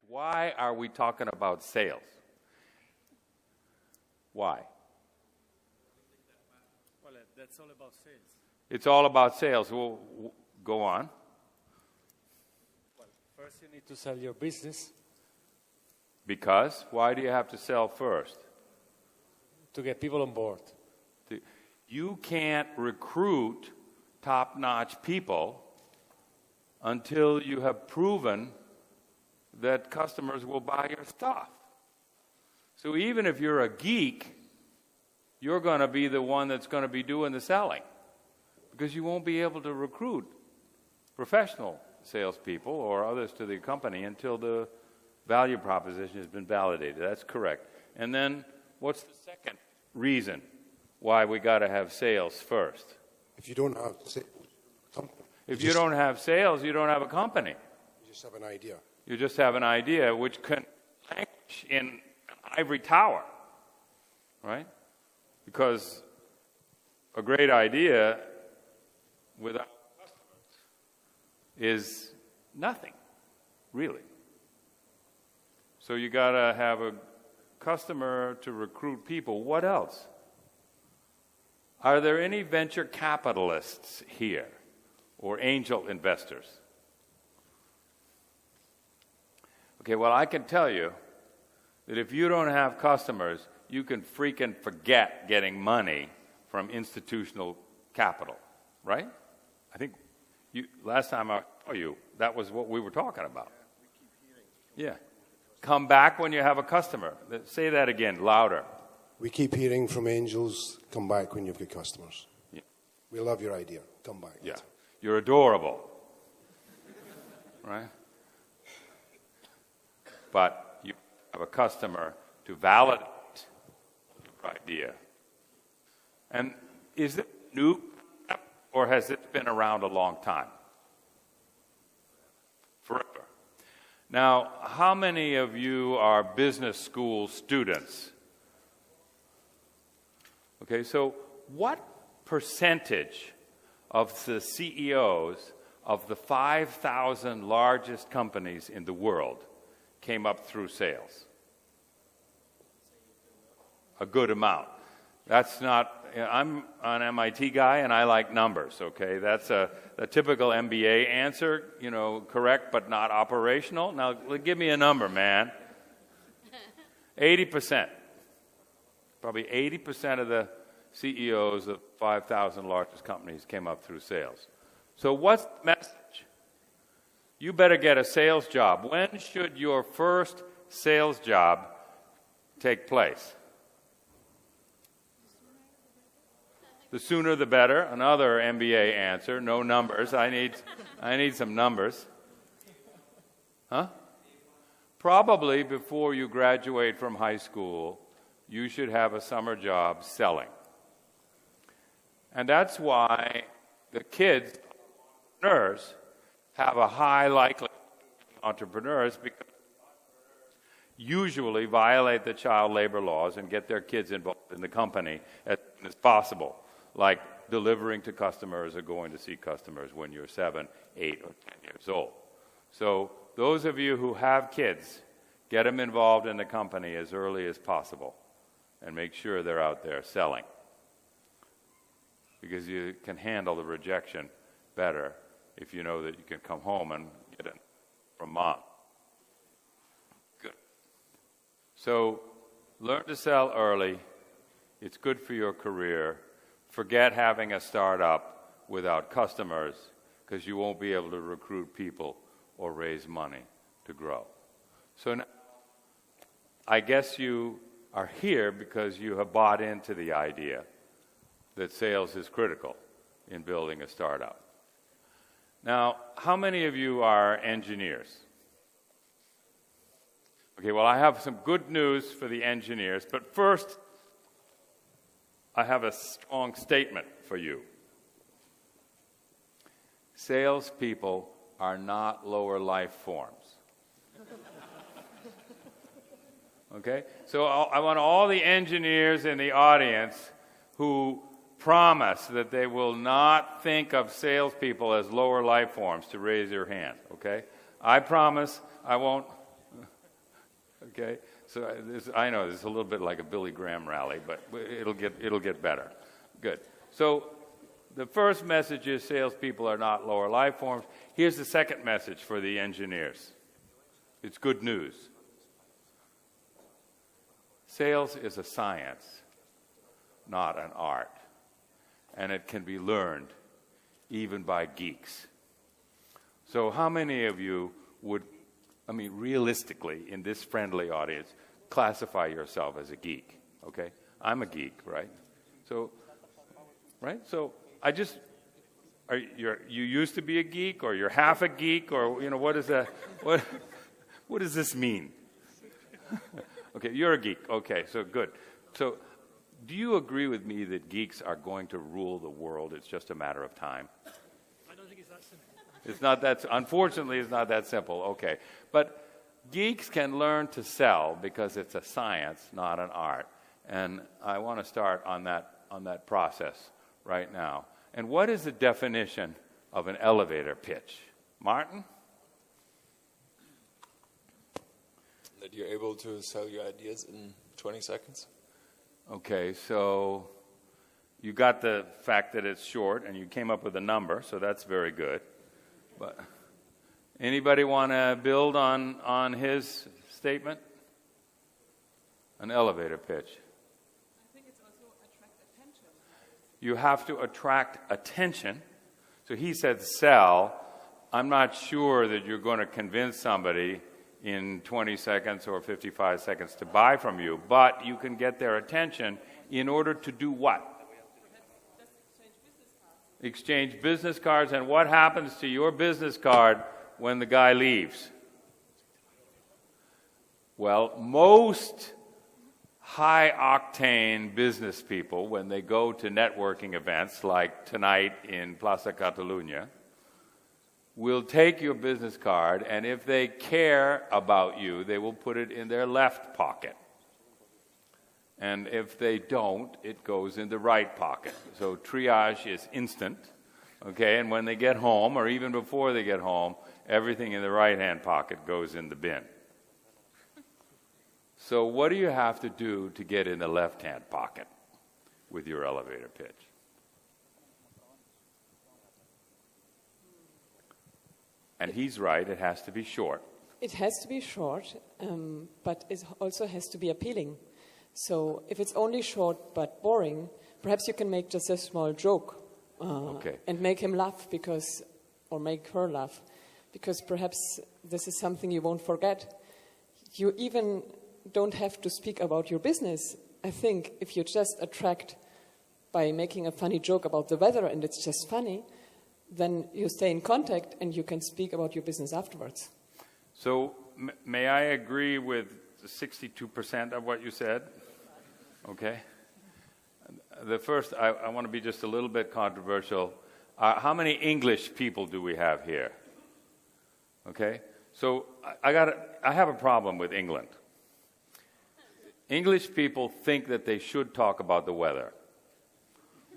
Why are we talking about sales? Why? Well, that's all about sales. It's all about sales. Well, go on. Well, first you need to sell your business. Because? Why do you have to sell first? To get people on board. You can't recruit top-notch people until you have proven that customers will buy your stuff. So even if you're a geek, you're going to be the one that's going to be doing the selling, because you won't be able to recruit professional salespeople or others to the company until the value proposition has been validated. That's correct. And then what's the second reason why we got to have sales first? If you don't have sales, if you don't have sales, you don't have a company. You just have an idea. You just have an idea which can languish in an ivory tower, right? Because a great idea without customers is nothing, really. So you got to have a customer to recruit people. What else? Are there any venture capitalists here or angel investors? Okay, well, I can tell you that if you don't have customers, you can freaking forget getting money from institutional capital, right? I think last time I saw you, that was what we were talking about. Yeah. Come back when you have a customer. Say that again, louder. We keep hearing from angels, come back when you've got customers. Yeah. We love your idea. Come back. Yeah. You're adorable. Right? But you have a customer to validate your idea. And is it new, or has it been around a long time? Forever. Now, how many of you are business school students? Okay, so what percentage of the CEOs of the 5,000 largest companies in the world came up through sales? A good amount. That's not, I'm an MIT guy and I like numbers, okay? That's a typical MBA answer, correct but not operational. Now, give me a number, man. 80%. Probably 80% of the CEOs of 5,000 largest companies came up through sales. So what's the message? You better get a sales job. When should your first sales job take place? The sooner the better. Another MBA answer. No numbers. I need some numbers. Huh? Probably before you graduate from high school, you should have a summer job selling. And that's why the kids, entrepreneurs, have a high likelihood of entrepreneurs, because usually violate the child labor laws and get their kids involved in the company as soon as possible, like delivering to customers or going to see customers when you're 7, 8, or 10 years old. So those of you who have kids, get them involved in the company as early as possible and make sure they're out there selling, because you can handle the rejection better if you know that you can come home and get it from mom. Good. So learn to sell early. It's good for your career. Forget having a startup without customers, because you won't be able to recruit people or raise money to grow. So now, I guess you are here because you have bought into the idea that sales is critical in building a startup. Now, how many of you are engineers? Okay, well, I have some good news for the engineers, but first, I have a strong statement for you. Salespeople are not lower life forms. Okay? So I want all the engineers in the audience who promise that they will not think of salespeople as lower life forms to raise your hand, okay? I promise I won't. Okay, so I know this is a little bit like a Billy Graham rally, but it'll get better. Good. So the first message is salespeople are not lower life forms. Here's the second message for the engineers. It's good news. Sales is a science, not an art, and it can be learned even by geeks. So how many of you would, I mean, realistically, in this friendly audience, classify yourself as a geek? Okay, I'm a geek, right? So, right? So I just, you used to be a geek, or you're half a geek, or what is that? What does this mean? Okay, you're a geek. Okay, so good. So, do you agree with me that geeks are going to rule the world? It's just a matter of time. I don't think it's that simple. It's not that. Unfortunately, it's not that simple. Okay, but geeks can learn to sell because it's a science, not an art. And I want to start on that process right now. And what is the definition of an elevator pitch, Martin? That you're able to sell your ideas in 20 seconds. Okay, so you got the fact that it's short, and you came up with a number, so that's very good. But anybody want to build on his statement? An elevator pitch. I think it's also attract attention. You have to attract attention. So he said sell. I'm not sure that you're going to convince somebody in 20 seconds or 55 seconds to buy from you, but you can get their attention in order to do what? Exchange business cards. And what happens to your business card when the guy leaves? Well, most high-octane business people, when they go to networking events like tonight in Plaza Catalunya, will take your business card, and if they care about you, they will put it in their left pocket. And if they don't, it goes in the right pocket. So triage is instant, okay? And when they get home, or even before they get home, everything in the right-hand pocket goes in the bin. So what do you have to do to get in the left-hand pocket with your elevator pitch? And he's right, it has to be short. It has to be short, but it also has to be appealing. So if it's only short but boring, perhaps you can make just a small joke and make him laugh or make her laugh, because perhaps this is something you won't forget. You even don't have to speak about your business. I think if you just attract by making a funny joke about the weather and it's just funny, then you stay in contact and you can speak about your business afterwards. So may I agree with 62% of what you said? Okay. The first, I want to be just a little bit controversial. How many English people do we have here? Okay. So I have a problem with England. English people think that they should talk about the weather.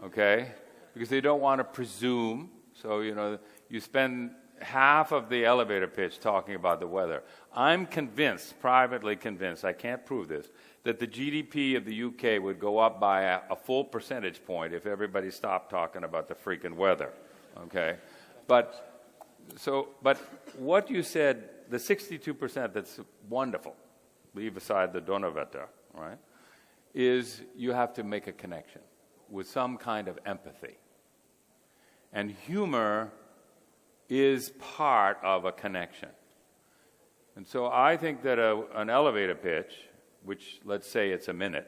Okay? Because they don't want to presume. So, you spend half of the elevator pitch talking about the weather. I'm convinced, privately convinced, I can't prove this, that the GDP of the UK would go up by a full percentage point if everybody stopped talking about the freaking weather. Okay? But what you said, the 62%, that's wonderful, leave aside the Donnerwetter, right, is you have to make a connection with some kind of empathy. And humor is part of a connection. And so I think that an elevator pitch, which let's say it's a minute,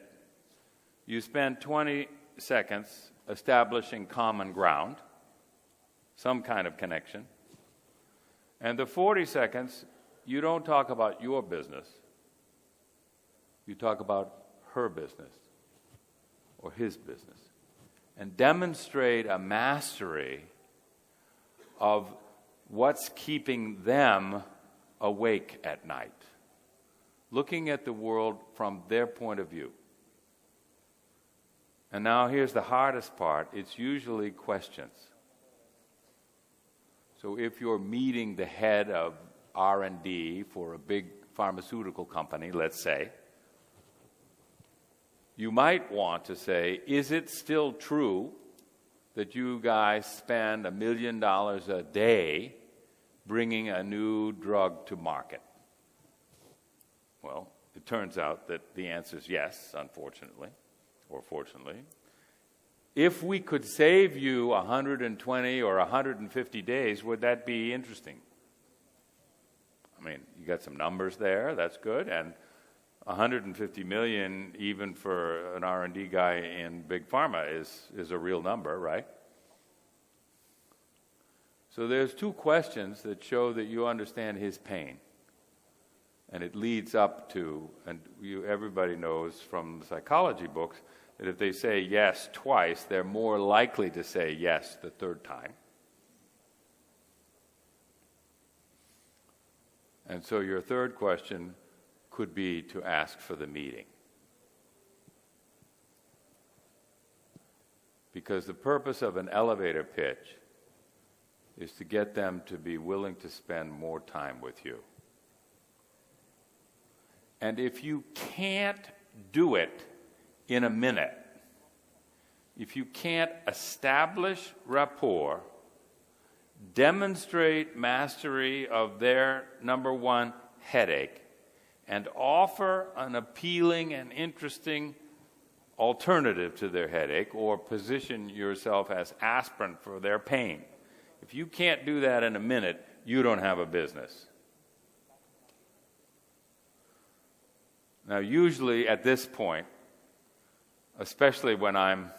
you spend 20 seconds establishing common ground, some kind of connection, and the 40 seconds, you don't talk about your business. You talk about her business or his business, and demonstrate a mastery of what's keeping them awake at night, looking at the world from their point of view. And now here's the hardest part. It's usually questions. So if you're meeting the head of R&D for a big pharmaceutical company, let's say, you might want to say, is it still true that you guys spend $1 million a day bringing a new drug to market? Well, it turns out that the answer is yes, unfortunately, or fortunately. If we could save you 120 or 150 days, would that be interesting? I mean, you got some numbers there, that's good, and 150 million, even for an R&D guy in big pharma, is a real number, right? So there's two questions that show that you understand his pain. And it leads up to, and everybody knows from psychology books, that if they say yes twice, they're more likely to say yes the third time. And so your third question could be to ask for the meeting. Because the purpose of an elevator pitch is to get them to be willing to spend more time with you. And if you can't do it in a minute, if you can't establish rapport, demonstrate mastery of their number one headache, and offer an appealing and interesting alternative to their headache, or position yourself as aspirin for their pain, if you can't do that in a minute, you don't have a business. Now, usually at this point, especially when I'm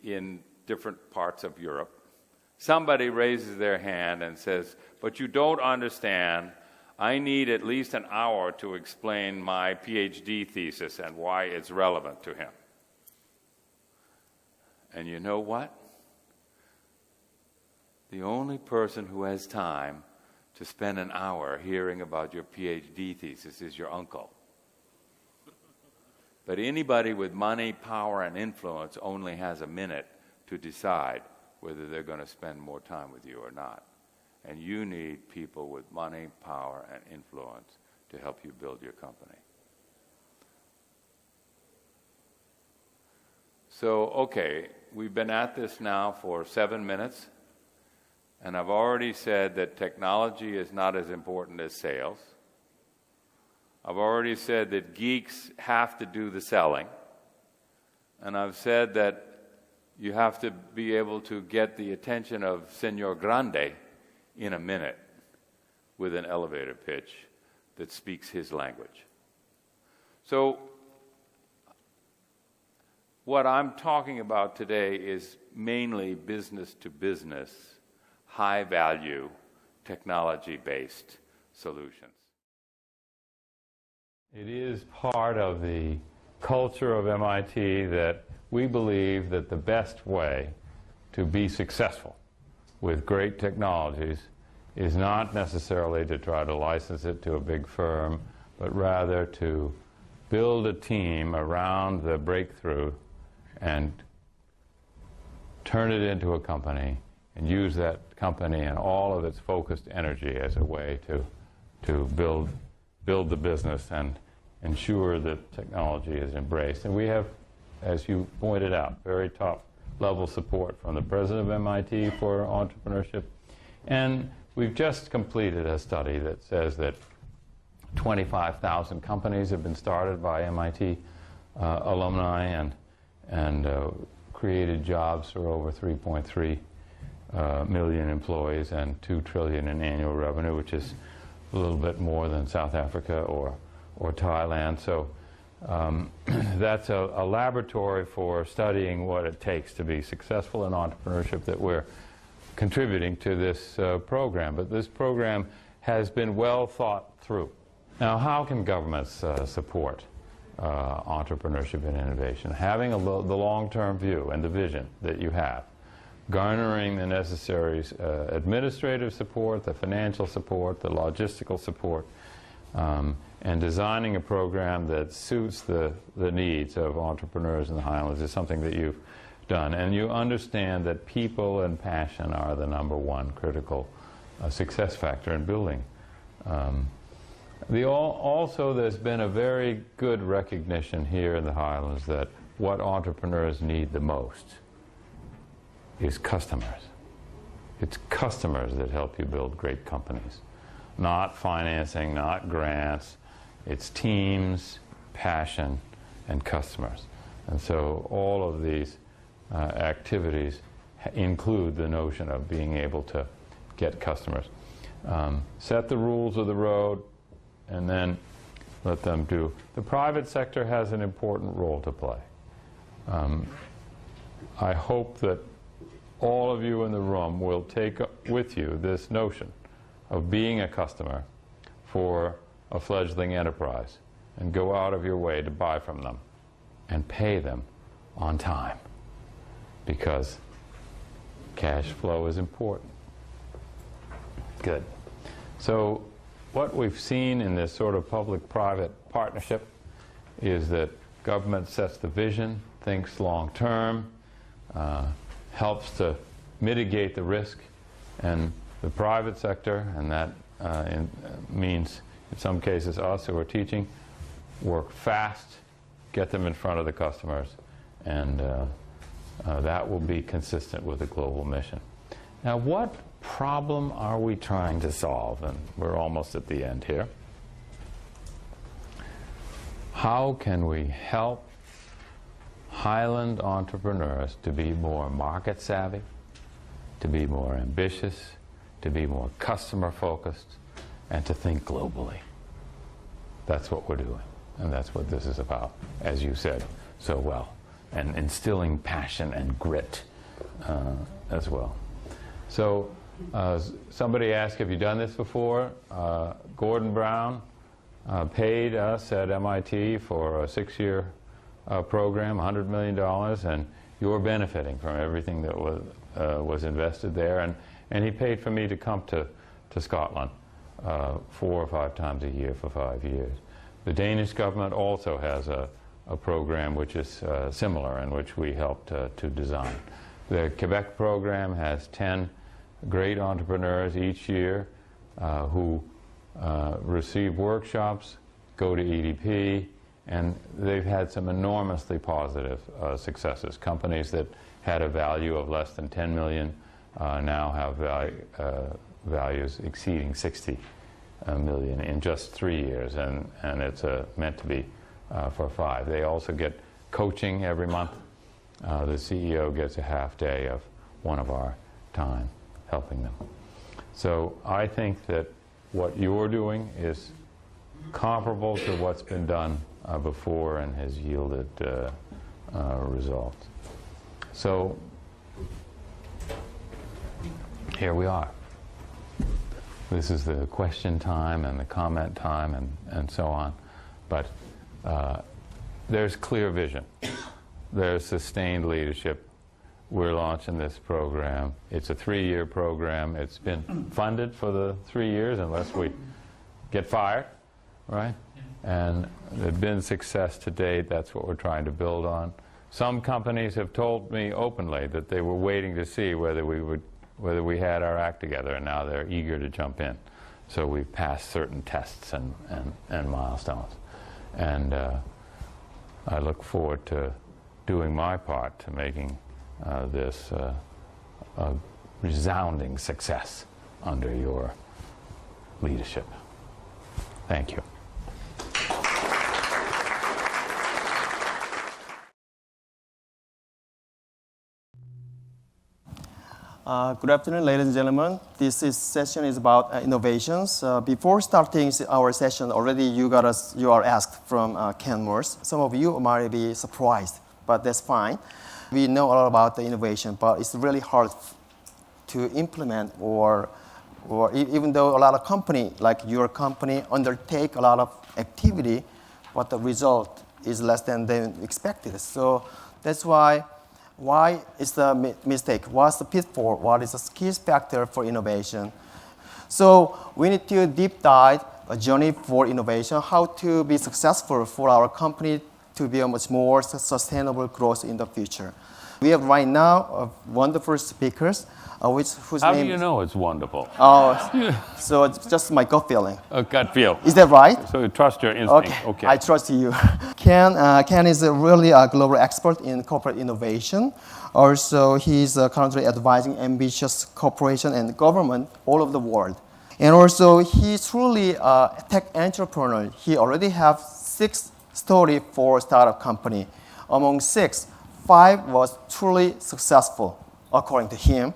in different parts of Europe, somebody raises their hand and says, but you don't understand, I need at least an hour to explain my PhD thesis and why it's relevant to him. And you know what? The only person who has time to spend an hour hearing about your PhD thesis is your uncle. But anybody with money, power, and influence only has a minute to decide whether they're going to spend more time with you or not. And you need people with money, power, and influence to help you build your company. So, okay, we've been at this now for 7 minutes. And I've already said that technology is not as important as sales. I've already said that geeks have to do the selling. And I've said that you have to be able to get the attention of Senor Grande in a minute with an elevator pitch that speaks his language. So what I'm talking about today is mainly business-to-business, high-value, technology-based solutions. It is part of the culture of MIT that we believe that the best way to be successful with great technologies is not necessarily to try to license it to a big firm, but rather to build a team around the breakthrough and turn it into a company and use that company and all of its focused energy as a way to build the business and ensure that technology is embraced. And we have, as you pointed out, very top-level support from the president of MIT for entrepreneurship. And we've just completed a study that says that 25,000 companies have been started by MIT alumni and created jobs for over 3.3 million employees and $2 trillion in annual revenue, which is a little bit more than South Africa or Thailand. So that's a laboratory for studying what it takes to be successful in entrepreneurship that we're contributing to this program. But this program has been well thought through. Now, how can governments support entrepreneurship and innovation? Having the long-term view and the vision that you have, garnering the necessary administrative support, the financial support, the logistical support, and designing a program that suits the needs of entrepreneurs in the Highlands is something that you've done. And you understand that people and passion are the number one critical a success factor in building. Also, there's been a very good recognition here in the Highlands that what entrepreneurs need the most is customers. It's customers that help you build great companies. Not financing, not grants. It's teams, passion, and customers. And so all of these activities include the notion of being able to get customers. Set the rules of the road, and then let them do. The private sector has an important role to play. I hope that all of you in the room will take with you this notion of being a customer for a fledgling enterprise and go out of your way to buy from them and pay them on time, because cash flow is important. Good. So what we've seen in this sort of public-private partnership is that government sets the vision, thinks long-term, helps to mitigate the risk, and the private sector, and that means in some cases us who are teaching, work fast, get them in front of the customers, and that will be consistent with the global mission. Now, what problem are we trying to solve? And we're almost at the end here. How can we help Highland entrepreneurs to be more market savvy, to be more ambitious, to be more customer focused, and to think globally? That's what we're doing, and that's what this is about, as you said so well, and instilling passion and grit as well. So somebody asked, have you done this before? Gordon Brown paid us at MIT for a 6-year program, $100 million, and you're benefiting from everything that was invested there. And he paid for me to come to Scotland 4 or 5 times a year for 5 years. The Danish government also has a program which is similar, and which we helped to design. The Quebec program has 10 great entrepreneurs each year who receive workshops, go to EDP, and they've had some enormously positive successes. Companies that had a value of less than 10 million now have values exceeding 60 million in just 3 years, and it's meant to be for 5. They also get coaching every month. The CEO gets a half day of one of our time helping them. So I think that what you're doing is comparable to what's been done before and has yielded results. So here we are. This is the question time and the comment time and so on. But there's clear vision. There's sustained leadership. We're launching this program. It's a 3-year program. It's been funded for the 3 years unless we get fired, right? And there's been success to date. That's what we're trying to build on. Some companies have told me openly that they were waiting to see whether we had our act together, and now they're eager to jump in. So we've passed certain tests and milestones. And I look forward to doing my part to making this a resounding success under your leadership. Thank you. Good afternoon, ladies and gentlemen. This session is about innovations. Before starting our session, already you are asked from Ken Morse. Some of you might be surprised, but that's fine. We know a lot about the innovation, but it's really hard to implement, or even though a lot of company, like your company, undertake a lot of activity, but the result is less than they expected. So that's why is the mistake? What's the pitfall? What is the key factor for innovation? So we need to deep dive a journey for innovation, how to be successful for our company to be a much more sustainable growth in the future. We have right now wonderful speakers, whose How name do you know it's wonderful? so it's just my gut feeling. A gut feel. Is that right? So you trust your instinct. Okay. I trust you. Ken is really a global expert in corporate innovation. Also, he's currently advising ambitious corporations and government all over the world. And also, he's truly a tech entrepreneur. He already has 6 stories for startup company. Among 6, 5 was truly successful, according to him.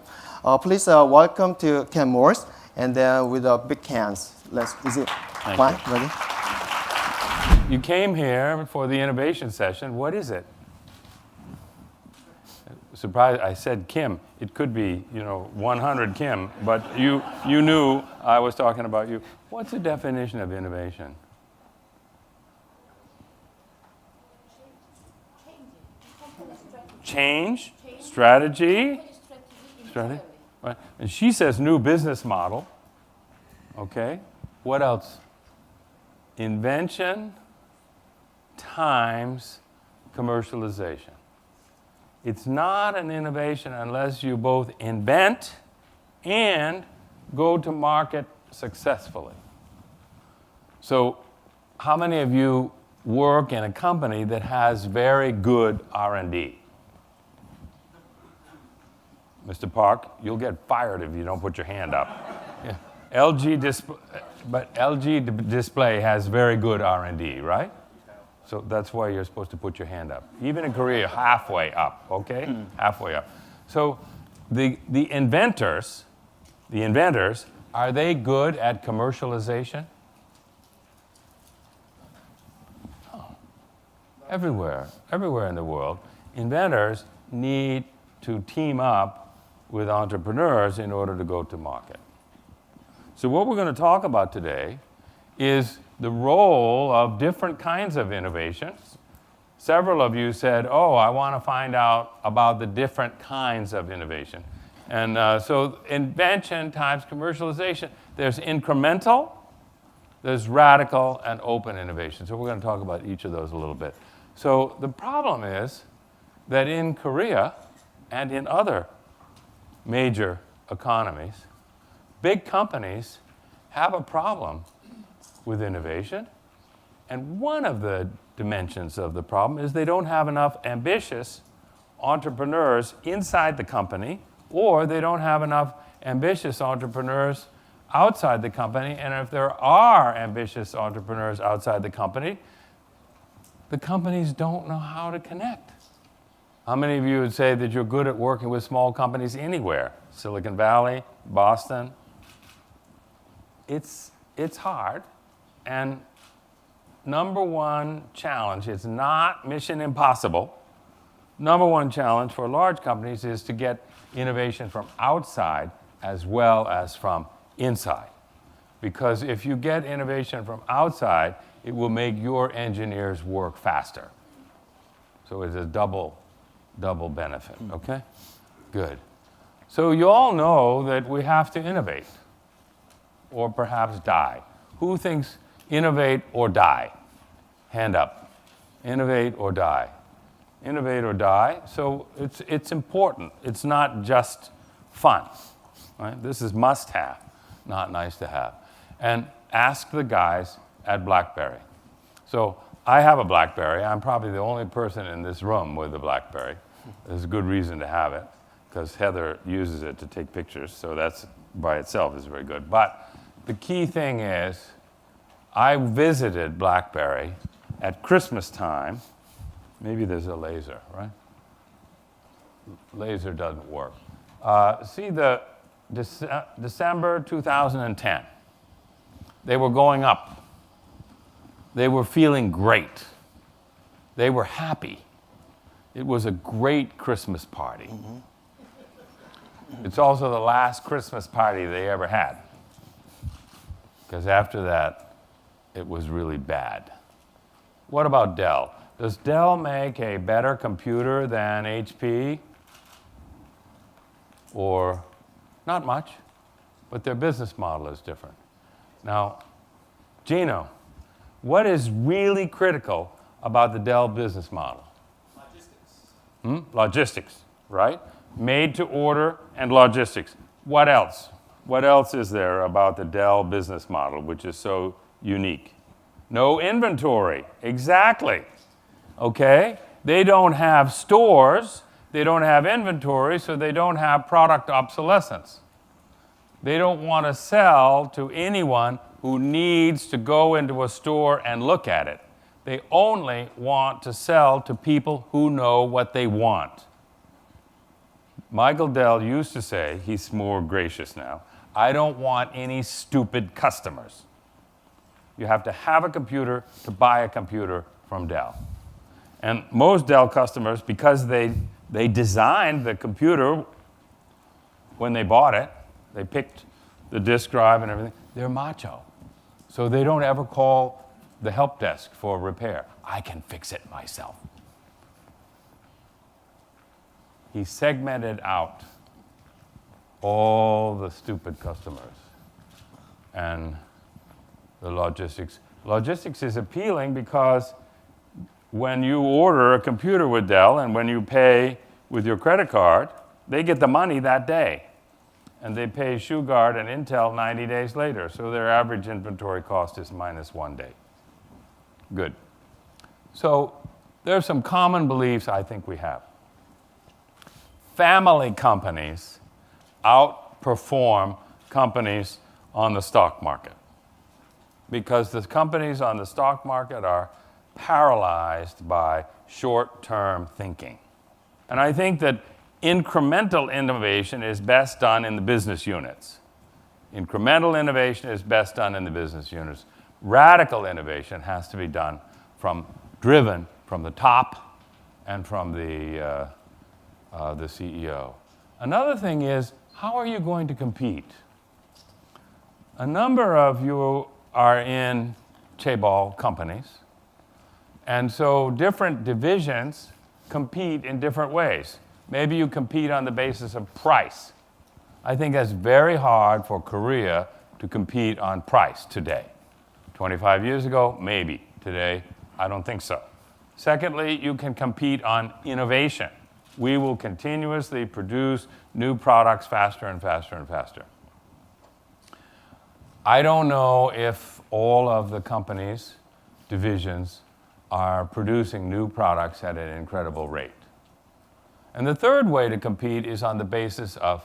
Please welcome to Ken Morse, and then with a big hands. Is it fine? Ready? You came here for the innovation session. What is it? Surprised, I said Kim. It could be, 100 Kim, but you knew I was talking about you. What's the definition of innovation? Change, strategy. Right. And she says new business model. Okay. What else? Invention times commercialization. It's not an innovation unless you both invent and go to market successfully. So how many of you work in a company that has very good R&D? Mr. Park, you'll get fired if you don't put your hand up. Yeah. LG Display has very good R&D, right? So that's why you're supposed to put your hand up. Even in Korea, halfway up, okay? Halfway up. So the inventors, are they good at commercialization? Oh. Everywhere in the world, inventors need to team up with entrepreneurs in order to go to market. So what we're going to talk about today is the role of different kinds of innovations. Several of you said, I want to find out about the different kinds of innovation. And so invention times commercialization. There's incremental, there's radical, and open innovation. So we're going to talk about each of those a little bit. So the problem is that in Korea and in other major economies, big companies have a problem with innovation. And one of the dimensions of the problem is they don't have enough ambitious entrepreneurs inside the company, or they don't have enough ambitious entrepreneurs outside the company. And if there are ambitious entrepreneurs outside the companies don't know how to connect. How many of you would say that you're good at working with small companies anywhere? Silicon Valley, Boston? It's hard. And number one challenge, it's not mission impossible. Number one challenge for large companies is to get innovation from outside as well as from inside. Because if you get innovation from outside, it will make your engineers work faster. So it's a double benefit, okay? Good. So you all know that we have to innovate, or perhaps die. Who thinks innovate or die? Hand up. Innovate or die. Innovate or die. So it's important. It's not just fun, right? This is must-have, not nice to have. And ask the guys at BlackBerry. So I have a BlackBerry. I'm probably the only person in this room with a BlackBerry. There's a good reason to have it, because Heather uses it to take pictures, so that's by itself is very good. But the key thing is, I visited BlackBerry at Christmas time. Maybe there's a laser, right? Laser doesn't work. See the December 2010. They were going up. They were feeling great. They were happy. It was a great Christmas party. It's also the last Christmas party they ever had. Because after that, it was really bad. What about Dell? Does Dell make a better computer than HP? Or not much, but their business model is different. Now, Gino, what is really critical about the Dell business model? Logistics. Logistics. right? Made to order and logistics. What else? What else is there about the Dell business model, which is so unique? No inventory. Exactly. Okay? They don't have stores, they don't have inventory, so they don't have product obsolescence. They don't want to sell to anyone who needs to go into a store and look at it. They only want to sell to people who know what they want. Michael Dell used to say, he's more gracious now, I don't want any stupid customers. You have to have a computer to buy a computer from Dell. And most Dell customers, because they designed the computer when they bought it, they picked the disk drive and everything, they're macho. So they don't ever call the help desk for repair. I can fix it myself. He segmented out all the stupid customers and the logistics. Logistics is appealing because when you order a computer with Dell and when you pay with your credit card, they get the money that day. And they pay ShoeGuard and Intel 90 days later. So their average inventory cost is minus 1 day. Good. So there are some common beliefs I think we have. Family companies outperform companies on the stock market because the companies on the stock market are paralyzed by short-term thinking. And I think that incremental innovation is best done in the business units. Incremental innovation is best done in the business units. Radical innovation has to be done driven from the top and from the CEO. Another thing is, how are you going to compete? A number of you are in chaebol companies, and so different divisions compete in different ways. Maybe you compete on the basis of price. I think that's very hard for Korea to compete on price today. 25 years ago, maybe. Today, I don't think so. Secondly, you can compete on innovation. We will continuously produce new products faster and faster and faster. I don't know if all of the companies, divisions, are producing new products at an incredible rate. And the third way to compete is on the basis of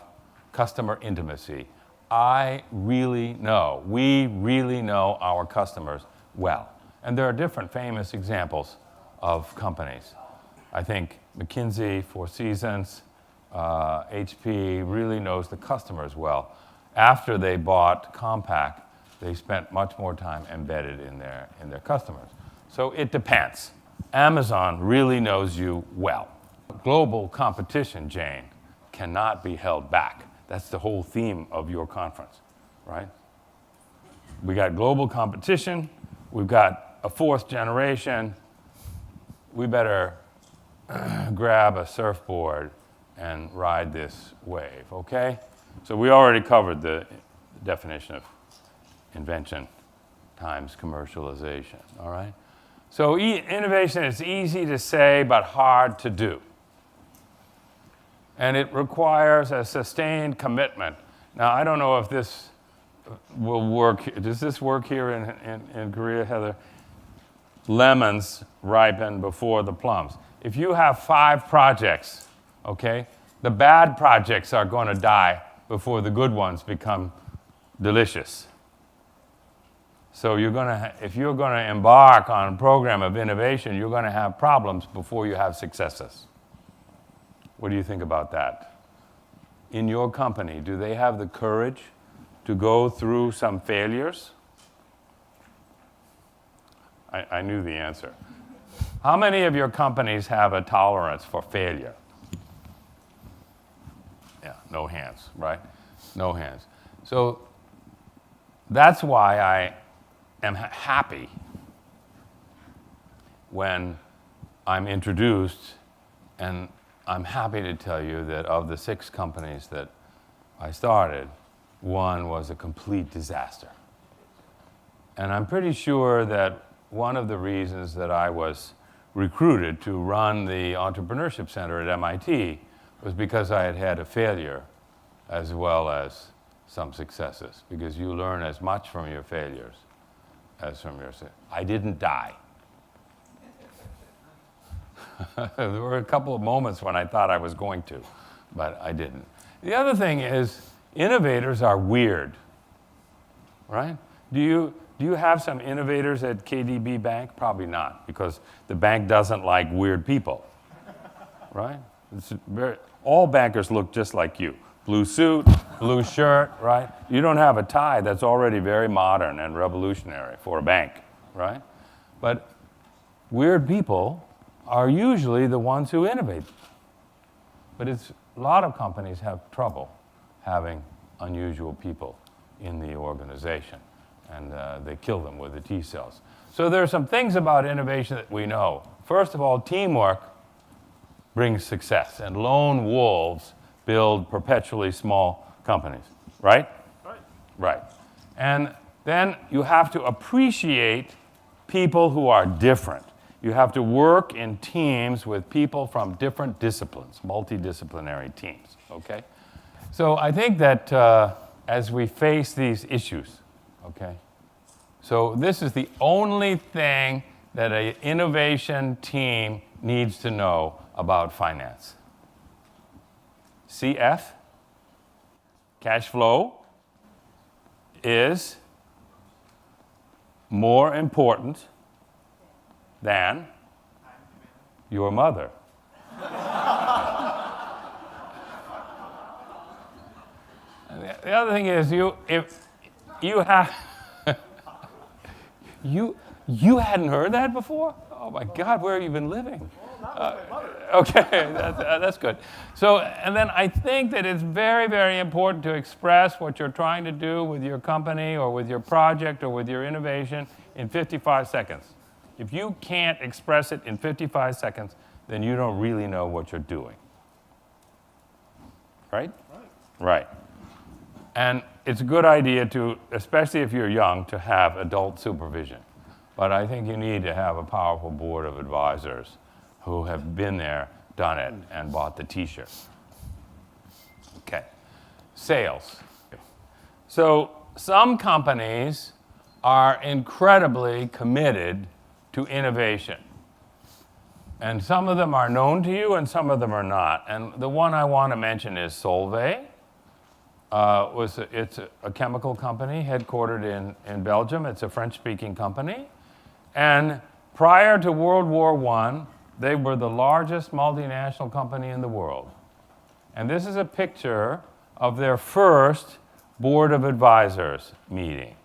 customer intimacy. We really know our customers well. And there are different famous examples of companies. I think McKinsey, Four Seasons, HP really knows the customers well. After they bought Compaq, they spent much more time embedded in their customers. So it depends. Amazon really knows you well. Global competition, Jane, cannot be held back. That's the whole theme of your conference, right? We got global competition. We've got a fourth generation. We better grab a surfboard and ride this wave, okay? So we already covered the definition of invention times commercialization, all right? So innovation is easy to say but hard to do. And it requires a sustained commitment. Now, I don't know if this will work. Does this work here in Korea, Heather? Lemons ripen before the plums. If you have 5 projects, okay, the bad projects are going to die before the good ones become delicious. So if you're going to embark on a program of innovation, you're going to have problems before you have successes. What do you think about that? In your company, do they have the courage to go through some failures? I knew the answer. How many of your companies have a tolerance for failure? Yeah, no hands, right? No hands. So that's why I am happy when I'm introduced, and I'm happy to tell you that of the 6 companies that I started, 1 was a complete disaster. And I'm pretty sure that one of the reasons that I was recruited to run the Entrepreneurship Center at MIT was because I had had a failure as well as some successes, because you learn as much from your failures as from your success. I didn't die. There were a couple of moments when I thought I was going to, but I didn't. The other thing is, innovators are weird, right? Do you have some innovators at KDB Bank? Probably not, because the bank doesn't like weird people, right? All bankers look just like you. Blue suit, blue shirt, right? You don't have a tie that's already very modern and revolutionary for a bank, right? But weird people are usually the ones who innovate. But a lot of companies have trouble having unusual people in the organization, and they kill them with the T cells. So there are some things about innovation that we know. First of all, teamwork brings success, and lone wolves build perpetually small companies, right? Right. And then you have to appreciate people who are different. You have to work in teams with people from different disciplines, multidisciplinary teams, okay? So I think that as we face these issues, okay, so this is the only thing that an innovation team needs to know about finance. CF, cash flow, is more important than your mother. The other thing is, if you have you hadn't heard that before? Oh my God, where have you been living? Okay, that's good. So, and then I think that it's very, very important to express what you're trying to do with your company or with your project or with your innovation in 55 seconds. If you can't express it in 55 seconds, then you don't really know what you're doing. Right? Right. And it's a good idea to, especially if you're young, to have adult supervision. But I think you need to have a powerful board of advisors who have been there, done it, and bought the T-shirt. Okay. Sales. So some companies are incredibly committed to innovation. And some of them are known to you, and some of them are not. And the one I want to mention is Solvay. It's a chemical company headquartered in Belgium. It's a French-speaking company. And prior to World War I, they were the largest multinational company in the world. And this is a picture of their first board of advisors meeting.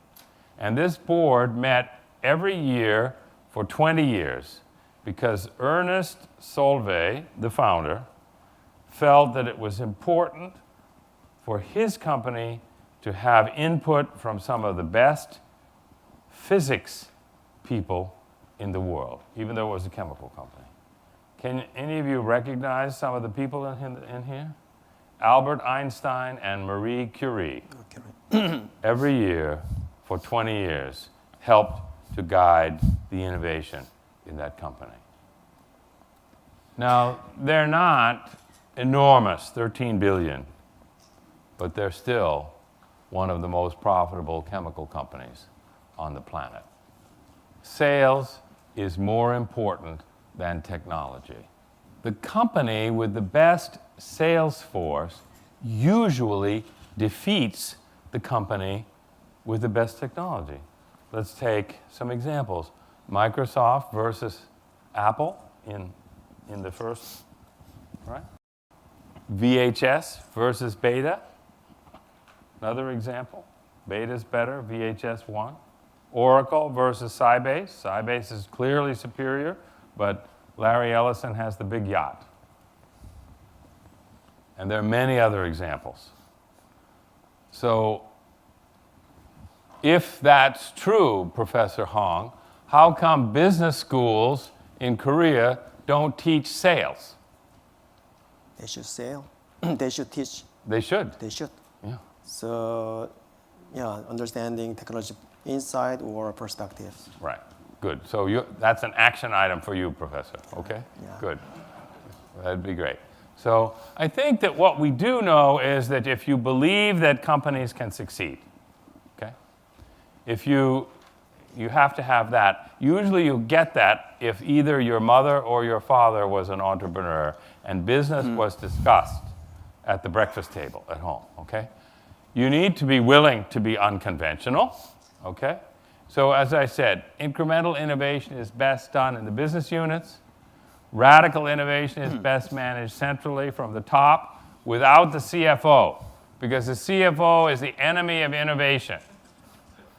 And this board met every year for 20 years because Ernest Solvay, the founder, felt that it was important for his company to have input from some of the best physics people in the world, even though it was a chemical company. Can any of you recognize some of the people in here? Albert Einstein and Marie Curie, every year for 20 years, helped to guide the innovation in that company. Now, they're not enormous, 13 billion, but they're still one of the most profitable chemical companies on the planet. Sales is more important than technology. The company with the best sales force usually defeats the company with the best technology. Let's take some examples. Microsoft versus Apple in the first, right? VHS versus Beta, another example. Beta's better, VHS won. Oracle versus Sybase. Sybase is clearly superior, but Larry Ellison has the big yacht. And there are many other examples. So if that's true, Professor Hong, how come business schools in Korea don't teach sales? They should sell. They should teach. They should. They should. Yeah. So, yeah, understanding technology insight or perspectives. Right. Good. So that's an action item for you, Professor. Okay? Yeah. Good. That'd be great. So I think that what we do know is that if you believe that companies can succeed, okay, if you have to have that. Usually you get that if either your mother or your father was an entrepreneur and business was discussed at the breakfast table at home, okay? You need to be willing to be unconventional, okay? So as I said, incremental innovation is best done in the business units. Radical innovation is best managed centrally from the top without the CFO, because the CFO is the enemy of innovation,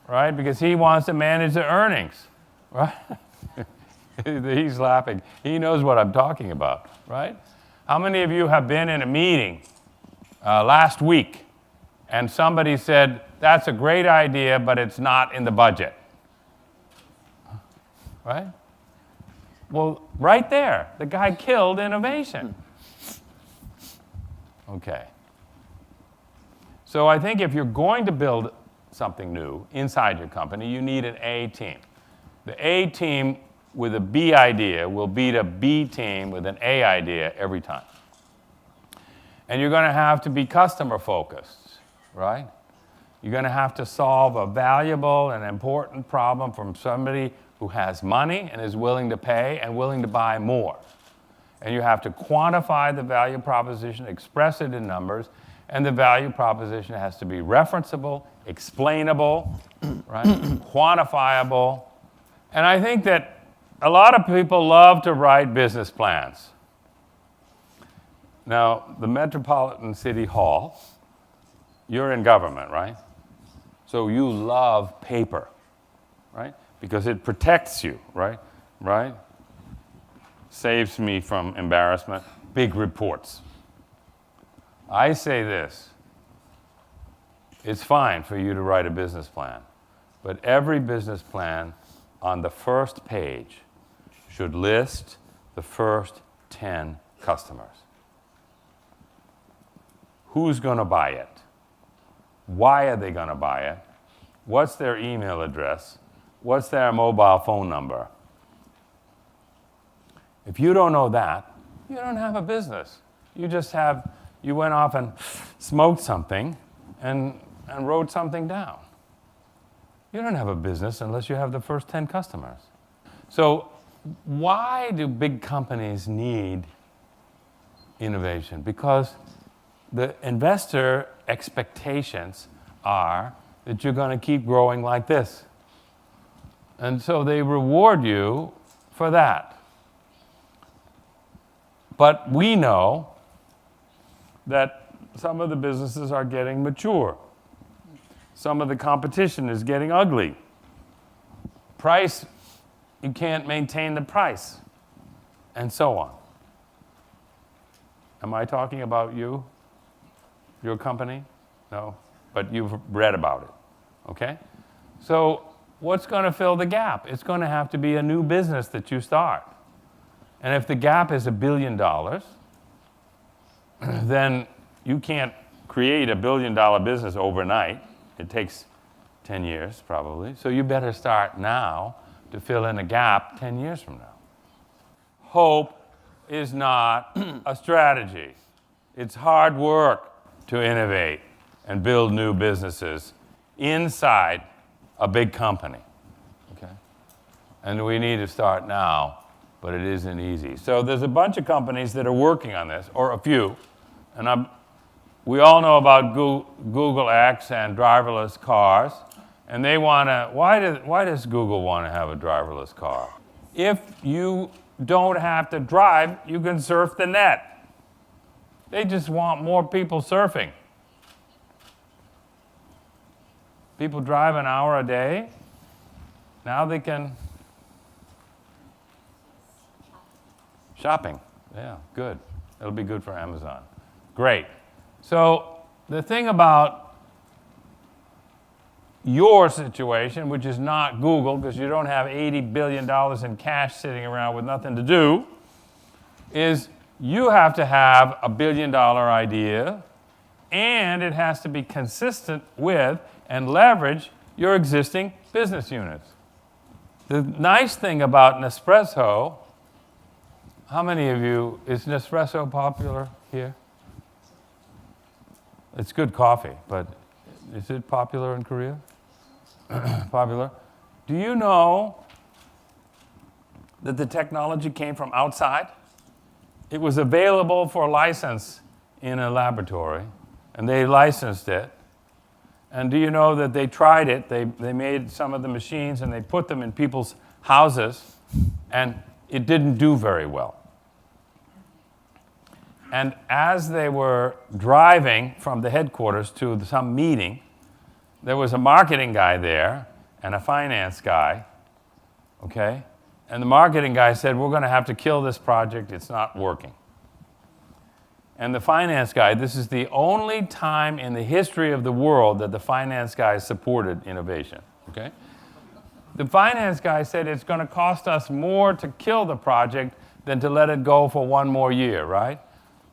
right? Because he wants to manage the earnings, right? He's laughing. He knows what I'm talking about, right? How many of you have been in a meeting last week and somebody said, that's a great idea, but it's not in the budget, right? Well, right there, the guy killed innovation. Okay. So I think if you're going to build something new inside your company, you need an A team. The A team with a B idea will beat a B team with an A idea every time. And you're going to have to be customer focused, right? You're going to have to solve a valuable and important problem from somebody who has money and is willing to pay and willing to buy more. And you have to quantify the value proposition, express it in numbers, and the value proposition has to be referenceable, explainable, right? Quantifiable. And I think that a lot of people love to write business plans. Now, the Metropolitan City Hall, you're in government, right? So you love paper, right? Because it protects you, right? Right? Saves me from embarrassment. Big reports. I say this. It's fine for you to write a business plan, but every business plan on the first page should list the first 10 customers. Who's going to buy it? Why are they going to buy it? What's their email address? What's their mobile phone number? If you don't know that, you don't have a business. You went off and smoked something and wrote something down. You don't have a business unless you have the first 10 customers. So why do big companies need innovation? Because the investor expectations are that you're going to keep growing like this. And so they reward you for that. But we know that some of the businesses are getting mature. Some of the competition is getting ugly. Price, you can't maintain the price, and so on. Am I talking about you? Your company? No, but you've read about it, okay? So what's going to fill the gap? It's going to have to be a new business that you start. And if the gap is $1 billion, then you can't create a $1 billion business overnight. It takes 10 years, probably. So you better start now to fill in a gap 10 years from now. Hope is not a strategy. It's hard work to innovate and build new businesses inside a big company, okay? And we need to start now, but it isn't easy. So there's a bunch of companies that are working on this, or a few, and we all know about Google X and driverless cars, and they want to, why does Google want to have a driverless car? If you don't have to drive, you can surf the net. They just want more people surfing. People drive an hour a day. Now they can. Shopping. Yeah, good. It'll be good for Amazon. Great. So the thing about your situation, which is not Google, because you don't have $80 billion in cash sitting around with nothing to do, is you have to have a $1 billion idea, and it has to be consistent with and leverage your existing business units. The nice thing about Nespresso, how many of you, is Nespresso popular? here? It's good coffee, but is it popular in Korea? Popular? Do you know that the technology came from outside? It was available for license in a laboratory, and they licensed it. And do you know that they tried it? They made some of the machines, and they put them in people's houses, and it didn't do very well. And as they were driving from the headquarters to some meeting, there was a marketing guy there and a finance guy, okay? And the marketing guy said, we're going to have to kill this project. It's not working. And the finance guy, this is the only time in the history of the world that the finance guy supported innovation, okay? The finance guy said it's going to cost us more to kill the project than to let it go for one more year, right?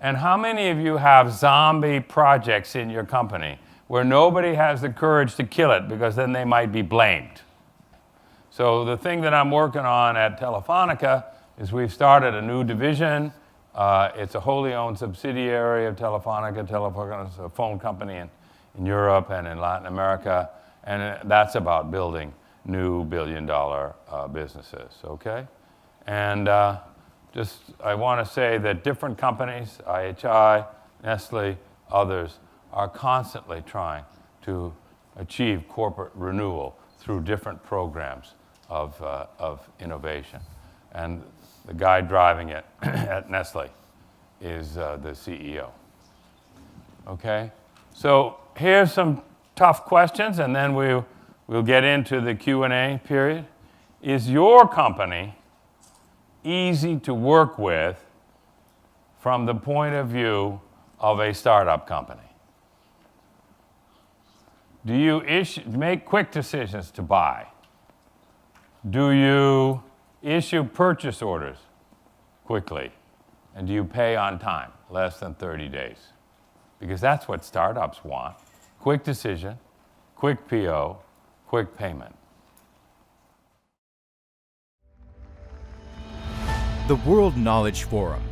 And how many of you have zombie projects in your company where nobody has the courage to kill it because then they might be blamed? So the thing that I'm working on at Telefonica is we've started a new division. It's a wholly owned subsidiary of Telefonica. Telefonica is a phone company in Europe and in Latin America. And that's about building new billion-dollar businesses, okay? And I want to say that different companies, IHI, Nestle, others, are constantly trying to achieve corporate renewal through different programs of innovation. And the guy driving it at Nestle is the CEO. Okay? So here's some tough questions, and then we'll get into the Q&A period. Is your company easy to work with from the point of view of a startup company? Do you make quick decisions to buy? Do you issue purchase orders quickly? And do you pay on time, less than 30 days? Because that's what startups want. Quick decision, quick PO, quick payment. The World Knowledge Forum